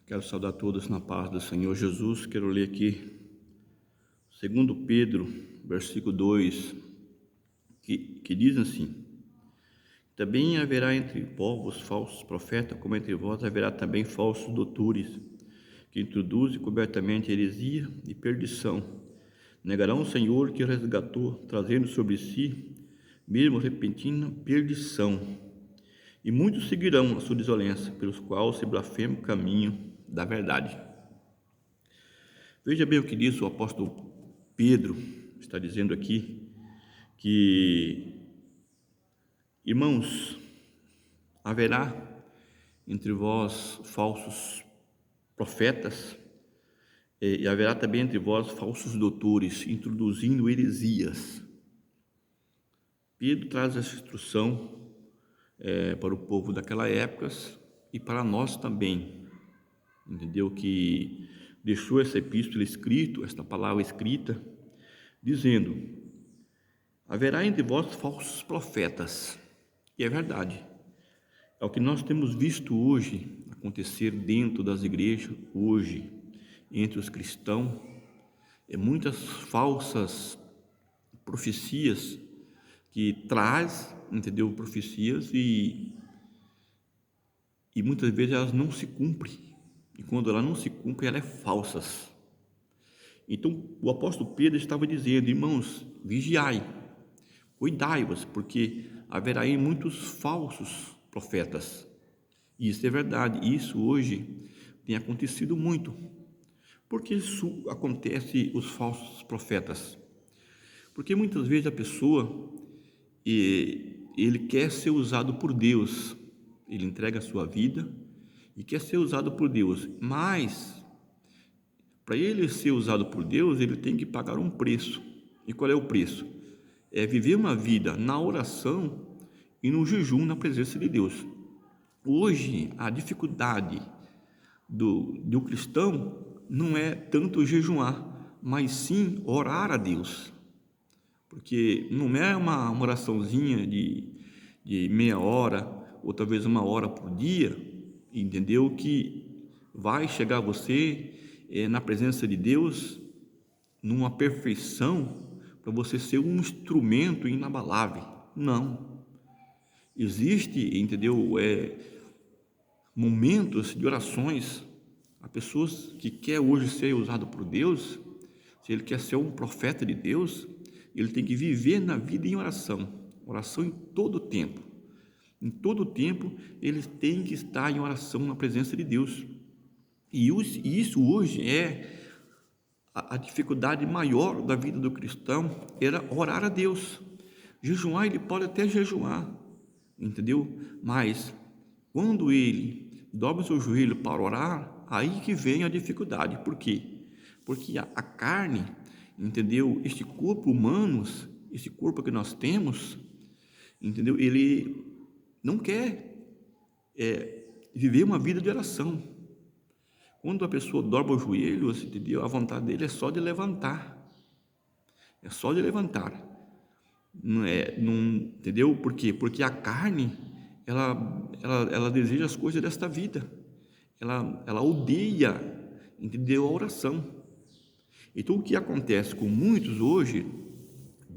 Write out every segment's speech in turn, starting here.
Quero saudar todos na paz do Senhor Jesus. Quero ler aqui 2 Pedro, versículo 2, que diz assim: também haverá entre povos falsos profetas, como entre vós haverá também falsos doutores, que introduzem cobertamente heresia e perdição. Negarão o Senhor que resgatou, trazendo sobre si mesmo repentina perdição. E muitos seguirão a sua desolência, pelos quais se blasfema o caminho da verdade. Veja bem o que diz o apóstolo Pedro, está dizendo aqui, que, irmãos, haverá entre vós falsos profetas, e haverá também entre vós falsos doutores, introduzindo heresias. Pedro traz essa instrução para o povo daquela época e para nós também, entendeu? Que deixou essa epístola escrita, esta palavra escrita, dizendo: haverá entre vós falsos profetas. E é verdade, é o que nós temos visto hoje acontecer dentro das igrejas, hoje, entre os cristãos, muitas falsas profecias que traz, entendeu? Profecias e muitas vezes elas não se cumprem. E quando ela não se cumpre, ela é falsas. Então, o apóstolo Pedro estava dizendo: irmãos, vigiai, cuidai-vos, porque haverá aí muitos falsos profetas. E isso é verdade, isso hoje tem acontecido muito. Por que isso acontece, os falsos profetas? Porque muitas vezes a pessoa, ele quer ser usado por Deus, ele entrega a sua vida e quer ser usado por Deus, mas para ele ser usado por Deus, ele tem que pagar um preço. E qual é o preço? É viver uma vida na oração e no jejum na presença de Deus. Hoje, a dificuldade do cristão não é tanto jejuar, mas sim orar a Deus. Porque não é uma oraçãozinha de meia hora, ou talvez 1 hora por dia, entendeu? Que vai chegar você na presença de Deus, numa perfeição, para você ser um instrumento inabalável. Não. Existe, entendeu? Momentos de orações. Há pessoas que quer hoje ser usado por Deus, se ele quer ser um profeta de Deus, ele tem que viver na vida em oração em todo o tempo. Em todo o tempo, ele tem que estar em oração na presença de Deus. E isso hoje é a dificuldade maior da vida do cristão, era orar a Deus. Jejuar, ele pode até jejuar, entendeu? Mas quando ele dobra o seu joelho para orar, aí que vem a dificuldade. Por quê? Porque a carne, entendeu? Este corpo humano, esse corpo que nós temos, entendeu? Ele não quer viver uma vida de oração. Quando a pessoa dobra o joelho, entendeu? A vontade dele é só de levantar. É só de levantar. Não, entendeu? Por quê? Porque a carne, ela deseja as coisas desta vida. Ela odeia, entendeu? A oração. Então, o que acontece com muitos hoje,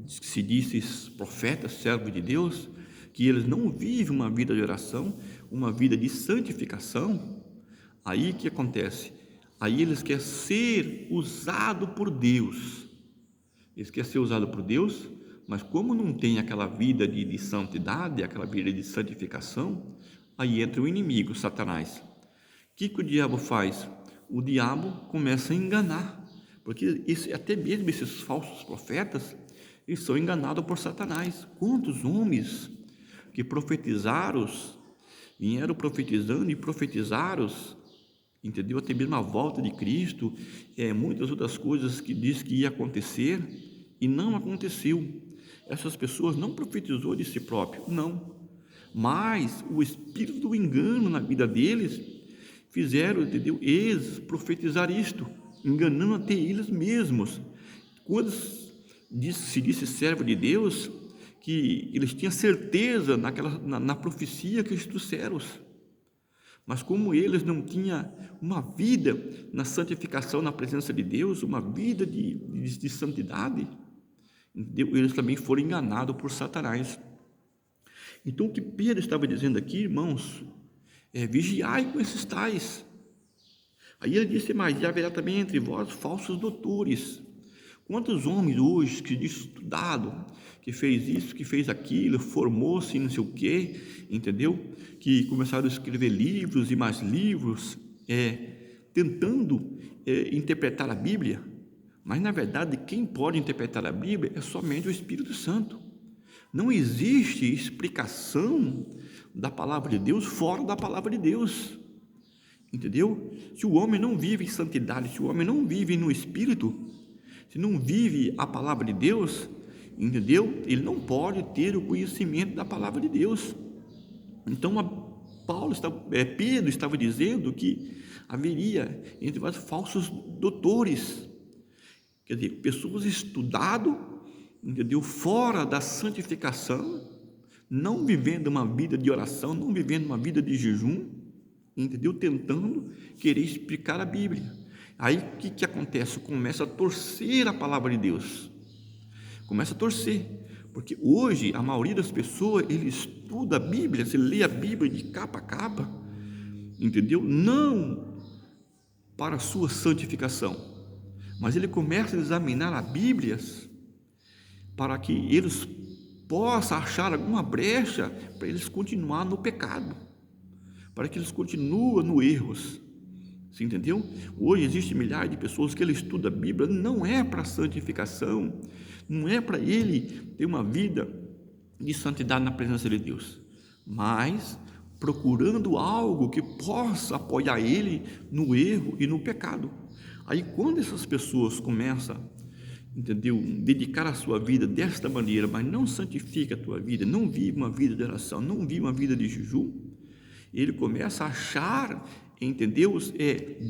se diz profetas, servos de Deus, que eles não vivem uma vida de oração, uma vida de santificação. Aí que acontece? Aí eles querem ser usados por Deus. Eles querem ser usados por Deus, mas como não tem aquela vida de santidade, aquela vida de santificação, aí entra o inimigo, Satanás. O que o diabo faz? O diabo começa a enganar, porque até mesmo esses falsos profetas, eles são enganados por Satanás. Quantos homens que profetizaram, vieram profetizando e profetizaram, entendeu? Até mesmo a volta de Cristo, muitas outras coisas que diz que ia acontecer e não aconteceu. Essas pessoas não profetizou de si próprio, não, mas o espírito do engano na vida deles fizeram, entendeu? Eles profetizar isto, enganando até eles mesmos. Quando se disse servo de Deus, que eles tinham certeza na profecia que eles trouxeram. Mas como eles não tinham uma vida na santificação, na presença de Deus, uma vida de santidade, eles também foram enganados por Satanás. Então, o que Pedro estava dizendo aqui, irmãos, é: vigiai com esses tais. Aí ele disse mais: e haverá também entre vós falsos doutores. Quantos homens hoje que diz estudado, que fez isso, que fez aquilo, formou-se em não sei o quê, entendeu? Que começaram a escrever livros e mais livros, tentando interpretar a Bíblia, mas na verdade quem pode interpretar a Bíblia é somente o Espírito Santo. Não existe explicação da palavra de Deus fora da palavra de Deus, entendeu? Se o homem não vive em santidade, se o homem não vive no Espírito, se não vive a palavra de Deus, entendeu? Ele não pode ter o conhecimento da palavra de Deus. Então, Pedro estava dizendo que haveria entre vós falsos doutores, quer dizer, pessoas estudadas, entendeu? Fora da santificação, não vivendo uma vida de oração, não vivendo uma vida de jejum, entendeu? Tentando querer explicar a Bíblia. Aí o que acontece? Começa a torcer a palavra de Deus, começa a torcer, porque hoje a maioria das pessoas, ele estuda a Bíblia, se lê a Bíblia de capa a capa, entendeu? Não para a sua santificação, mas ele começa a examinar a Bíblia para que eles possam achar alguma brecha para eles continuar no pecado, para que eles continuem no erros. Você entendeu? Hoje existe milhares de pessoas que ele estuda a Bíblia, não é para santificação, não é para ele ter uma vida de santidade na presença de Deus, mas procurando algo que possa apoiar ele no erro e no pecado. Aí quando essas pessoas começam, entendeu, dedicar a sua vida desta maneira, mas não santifica a tua vida, não vive uma vida de oração, não vive uma vida de jejum, ele começa a achar, entendeu,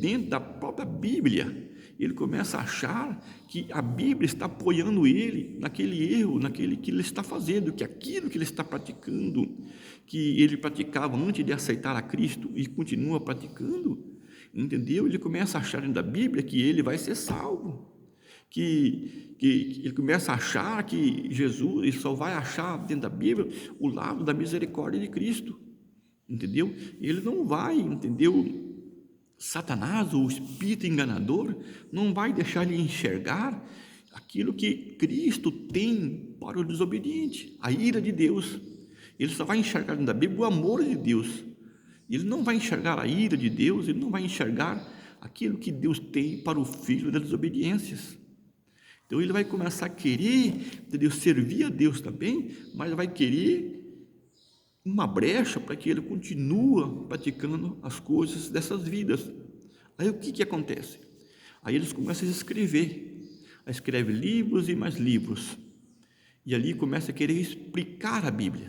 dentro da própria Bíblia, ele começa a achar que a Bíblia está apoiando ele naquele erro, naquele que ele está fazendo, que aquilo que ele está praticando, que ele praticava antes de aceitar a Cristo e continua praticando, entendeu? Ele começa a achar dentro da Bíblia que ele vai ser salvo, que ele começa a achar que Jesus, ele só vai achar dentro da Bíblia o lado da misericórdia de Cristo, entendeu? Ele não vai, entendeu? Satanás, o espírito enganador, não vai deixar ele enxergar aquilo que Cristo tem para o desobediente, a ira de Deus. Ele só vai enxergar na Bíblia o amor de Deus. Ele não vai enxergar a ira de Deus, ele não vai enxergar aquilo que Deus tem para o filho das desobediências. Então ele vai começar a querer, entendeu, servir a Deus também, mas vai querer uma brecha para que ele continue praticando as coisas dessas vidas. Aí o que acontece? Aí eles começam a escreve livros e mais livros, e ali começa a querer explicar a Bíblia,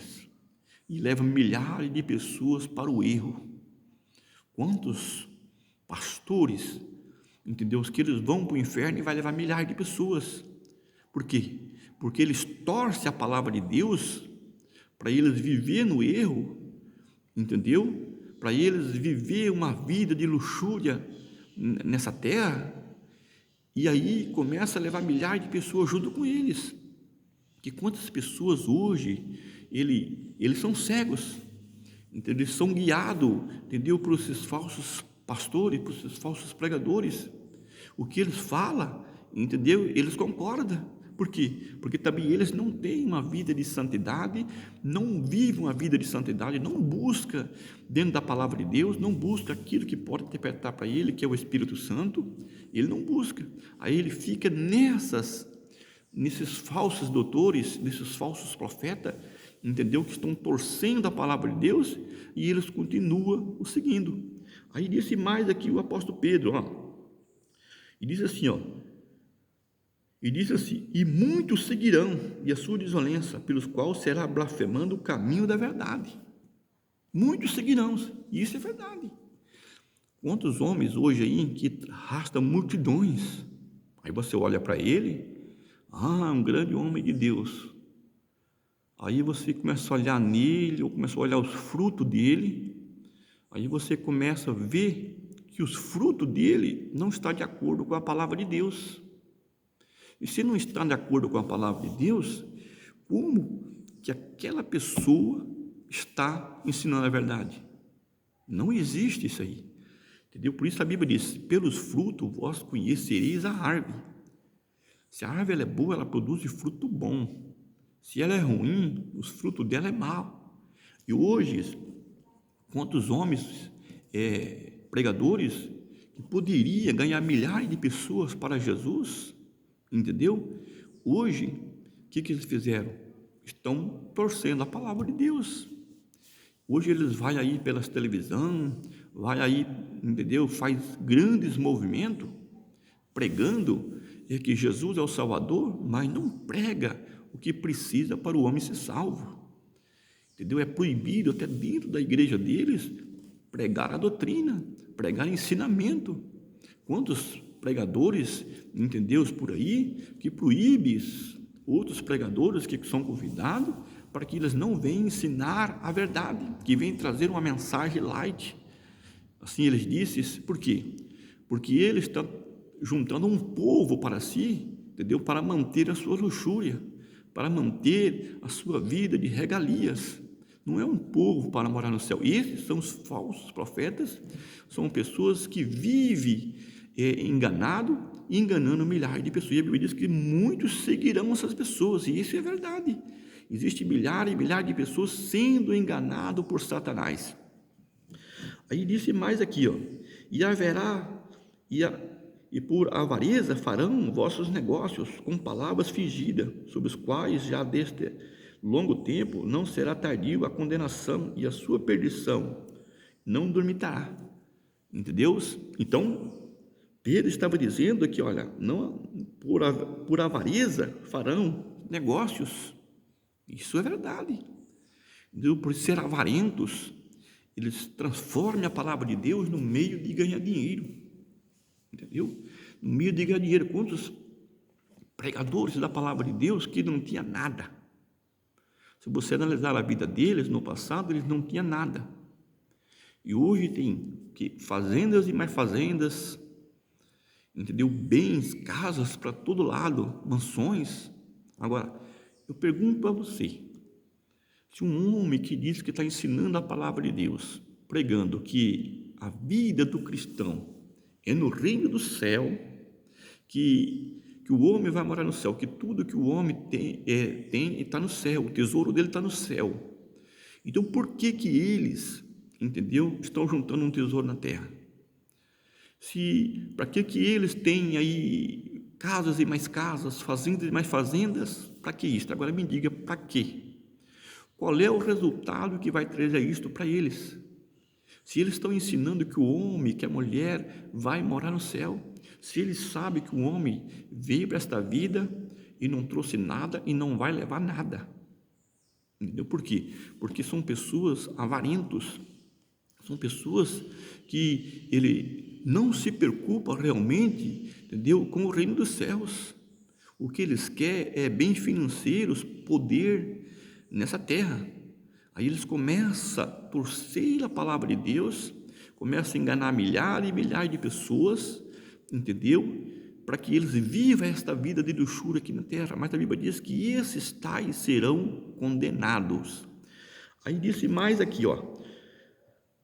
e leva milhares de pessoas para o erro. Quantos pastores, entendeu, que eles vão para o inferno e vai levar milhares de pessoas. Por quê? Porque eles torcem a palavra de Deus para eles viver no erro, entendeu? Para eles viver uma vida de luxúria nessa terra, e aí começa a levar milhares de pessoas junto com eles. Que quantas pessoas hoje, eles são cegos, entendeu? Eles são guiados, entendeu, por esses falsos pastores, por esses falsos pregadores. O que eles falam, entendeu? Eles concordam. Por quê? Porque também eles não têm uma vida de santidade, não vivem uma vida de santidade, não buscam dentro da palavra de Deus, não buscam aquilo que pode interpretar para ele, que é o Espírito Santo, ele não busca. Aí ele fica nesses falsos doutores, nesses falsos profetas, entendeu? Que estão torcendo a palavra de Deus e eles continuam o seguindo. Aí disse mais aqui o apóstolo Pedro, e diz assim, e muitos seguirão, e a sua desolência, pelos quais será blasfemando o caminho da verdade. Muitos seguirão, e isso é verdade. Quantos homens hoje aí que arrastam multidões, aí você olha para ele, um grande homem de Deus, aí você começa a olhar nele, ou começa a olhar os frutos dele, aí você começa a ver que os frutos dele não estão de acordo com a palavra de Deus. E se não está de acordo com a palavra de Deus, como que aquela pessoa está ensinando a verdade? Não existe isso aí, entendeu? Por isso a Bíblia diz: pelos frutos vós conhecereis a árvore. Se a árvore ela é boa, ela produz fruto bom. Se ela é ruim, os frutos dela é mau. E hoje, quantos homens pregadores que poderiam ganhar milhares de pessoas para Jesus, entendeu? Hoje, o que eles fizeram? Estão torcendo a palavra de Deus. Hoje eles vão aí pelas televisão, vai aí, entendeu? Faz grandes movimentos pregando que Jesus é o Salvador, mas não prega o que precisa para o homem ser salvo, entendeu? É proibido até dentro da igreja deles pregar a doutrina, pregar ensinamento. Quantos pregadores, entendeu, por aí que proíbem outros pregadores que são convidados para que eles não venham ensinar a verdade, que venham trazer uma mensagem light. Assim eles dizem, por quê? Porque eles estão juntando um povo para si, entendeu? Para manter a sua luxúria, para manter a sua vida de regalias. Não é um povo para morar no céu. Esses são os falsos profetas, são pessoas que vivem enganado e enganando milhares de pessoas. E a Bíblia diz que muitos seguirão essas pessoas, e isso é verdade. Existem milhares e milhares de pessoas sendo enganadas por Satanás. Aí disse mais aqui, e haverá, e por avareza farão vossos negócios com palavras fingidas, sobre os quais já deste longo tempo não será tardio a condenação, e a sua perdição não dormitará. Entendeu? Então, Pedro estava dizendo aqui, olha, não, por avareza farão negócios. Isso é verdade. Por ser avarentos, eles transformam a palavra de Deus no meio de ganhar dinheiro, entendeu? No meio de ganhar dinheiro. Quantos pregadores da palavra de Deus que não tinha nada? Se você analisar a vida deles no passado, eles não tinham nada. E hoje tem fazendas e mais fazendas, entendeu? Bens, casas para todo lado, mansões. Agora, eu pergunto para você, se um homem que diz que está ensinando a palavra de Deus, pregando que a vida do cristão é no reino do céu, que o homem vai morar no céu, que tudo que o homem tem está no céu, o tesouro dele está no céu. Então, por que eles, entendeu, estão juntando um tesouro na terra? Para que eles têm aí casas e mais casas, fazendas e mais fazendas? Para que isso? Agora me diga, para quê? Qual é o resultado que vai trazer isto para eles? Se eles estão ensinando que o homem, que a mulher vai morar no céu, se eles sabem que o homem veio para esta vida e não trouxe nada e não vai levar nada. Entendeu? Por quê? Porque são pessoas avarentos, são pessoas que ele não se preocupa realmente, entendeu, com o reino dos céus. O que eles querem é bens financeiros, poder nessa terra. Aí eles começam, por ser a palavra de Deus, começam a enganar milhares e milhares de pessoas, entendeu? Para que eles vivam esta vida de luxúria aqui na terra. Mas a Bíblia diz que esses tais serão condenados. Aí disse mais aqui,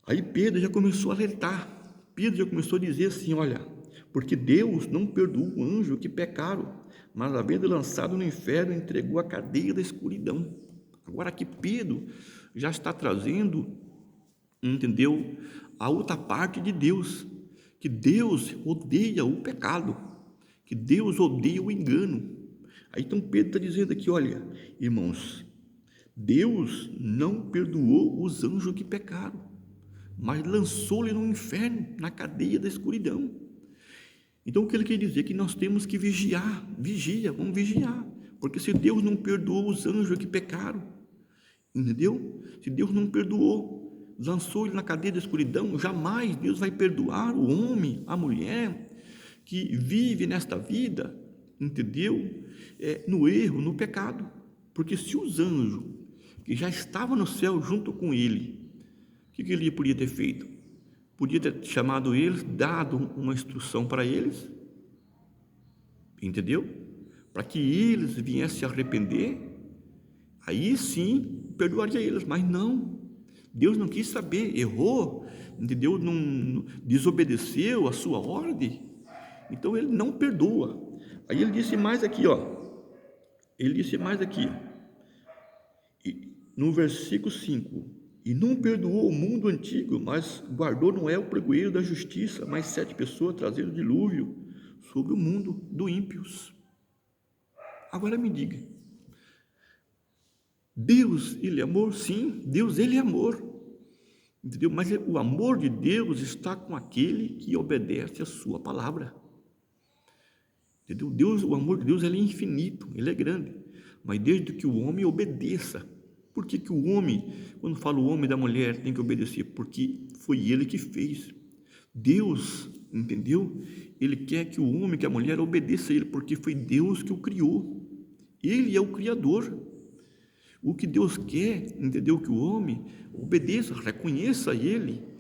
aí Pedro já começou a alertar. Pedro já começou a dizer assim, olha, porque Deus não perdoou o anjo que pecaram, mas havendo lançado no inferno, entregou a cadeia da escuridão. Agora aqui Pedro já está trazendo, entendeu, a outra parte de Deus, que Deus odeia o pecado, que Deus odeia o engano. Aí então Pedro está dizendo aqui, olha, irmãos, Deus não perdoou os anjos que pecaram, mas lançou-lhe no inferno, na cadeia da escuridão. Então o que ele quer dizer? Que nós temos que vigiar, vamos vigiar, porque se Deus não perdoou os anjos que pecaram, entendeu? Se Deus não perdoou, lançou ele na cadeia da escuridão, jamais Deus vai perdoar o homem, a mulher que vive nesta vida, entendeu? No erro, no pecado. Porque se os anjos que já estavam no céu junto com ele, o que ele podia ter feito? podia ter chamado eles, dado uma instrução para eles, entendeu? Para que eles viessem se arrepender, aí sim perdoaria eles, mas não. Deus não quis saber, errou, entendeu? Não desobedeceu a sua ordem, então ele não perdoa. Aí ele disse mais aqui, no versículo 5: e não perdoou o mundo antigo, mas guardou Noé o pregoeiro da justiça, mais 7 pessoas trazendo dilúvio sobre o mundo do ímpios. Agora me diga, Deus, ele é amor? Sim, Deus, ele é amor, entendeu? Mas o amor de Deus está com aquele que obedece a sua palavra, entendeu? Deus, o amor de Deus, ele é infinito, ele é grande, mas desde que o homem obedeça. Por que o homem, quando fala o homem da mulher, tem que obedecer? Porque foi ele que fez. Deus, entendeu? Ele quer que o homem, que a mulher obedeça a ele, porque foi Deus que o criou. Ele é o Criador. O que Deus quer, entendeu? Que o homem obedeça, reconheça a ele